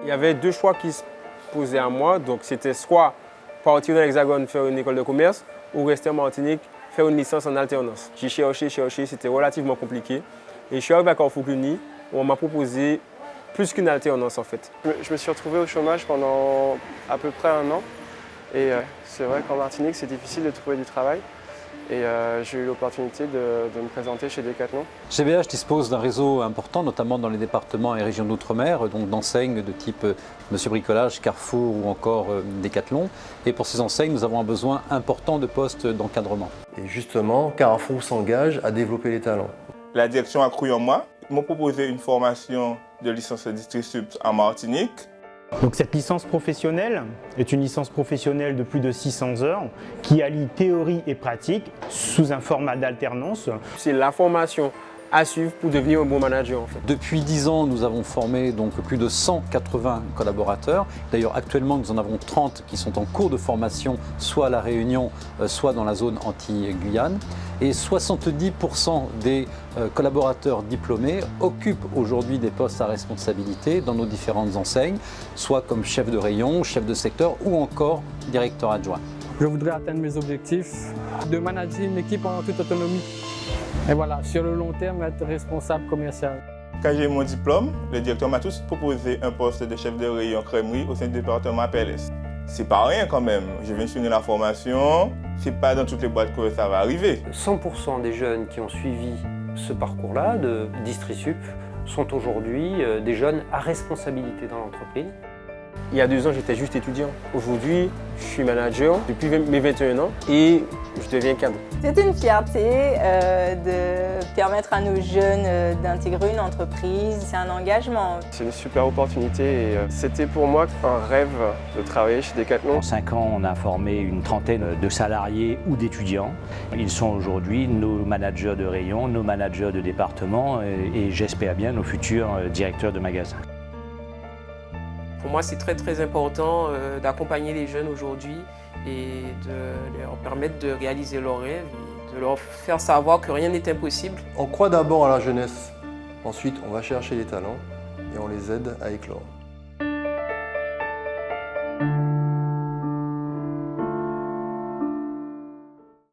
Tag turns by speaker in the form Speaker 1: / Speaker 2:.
Speaker 1: Il y avait deux choix qui se posaient à moi. Donc, c'était soit partir dans l'Hexagone, faire une école de commerce, ou rester en Martinique, faire une licence en alternance. J'ai cherché, c'était relativement compliqué. Et je suis arrivé à Carrefour Cluny, où on m'a proposé plus qu'une alternance en fait.
Speaker 2: Je me suis retrouvé au chômage pendant à peu près 1 an. Et c'est vrai qu'en Martinique, c'est difficile de trouver du travail. Et j'ai eu l'opportunité de me présenter chez Decathlon.
Speaker 3: GBH dispose d'un réseau important, notamment dans les départements et régions d'outre-mer, donc d'enseignes de type Monsieur Bricolage, Carrefour ou encore Decathlon. Et pour ces enseignes, nous avons un besoin important de postes d'encadrement.
Speaker 4: Et justement, Carrefour s'engage à développer les talents.
Speaker 5: La direction a cru en moi. Ils m'ont proposé une formation de licence DistriSup en Martinique.
Speaker 6: Donc cette licence professionnelle est une licence professionnelle de plus de 600 heures qui allie théorie et pratique sous un format d'alternance.
Speaker 1: C'est la formation à suivre pour devenir un bon manager en fait.
Speaker 3: Depuis 10 ans, nous avons formé donc plus de 180 collaborateurs. D'ailleurs, actuellement, nous en avons 30 qui sont en cours de formation, soit à La Réunion, soit dans la zone Antilles-Guyane. Et 70% des collaborateurs diplômés occupent aujourd'hui des postes à responsabilité dans nos différentes enseignes, soit comme chef de rayon, chef de secteur ou encore directeur adjoint.
Speaker 7: Je voudrais atteindre mes objectifs, de manager une équipe en toute autonomie. Et voilà, sur le long terme, être responsable commercial.
Speaker 5: Quand j'ai eu mon diplôme, le directeur m'a tout de suite proposé un poste de chef de rayon crèmerie au sein du département PLS. C'est pas rien quand même. Je viens de finir la formation, c'est pas dans toutes les boîtes que ça va arriver.
Speaker 8: 100% des jeunes qui ont suivi ce parcours-là de DistriSup sont aujourd'hui des jeunes à responsabilité dans l'entreprise.
Speaker 1: Il y a 2 ans, j'étais juste étudiant. Aujourd'hui, je suis manager depuis mes 21 ans et je deviens cadre.
Speaker 9: C'est une fierté de permettre à nos jeunes d'intégrer une entreprise. C'est un engagement.
Speaker 2: C'est une super opportunité et c'était pour moi un rêve de travailler chez Decathlon.
Speaker 10: En 5 ans, on a formé une trentaine de salariés ou d'étudiants. Ils sont aujourd'hui nos managers de rayon, nos managers de département et j'espère bien nos futurs directeurs de magasins.
Speaker 11: Pour moi, c'est très important d'accompagner les jeunes aujourd'hui et de leur permettre de réaliser leurs rêves, et de leur faire savoir que rien n'est impossible.
Speaker 4: On croit d'abord à la jeunesse, ensuite on va chercher les talents et on les aide à éclore.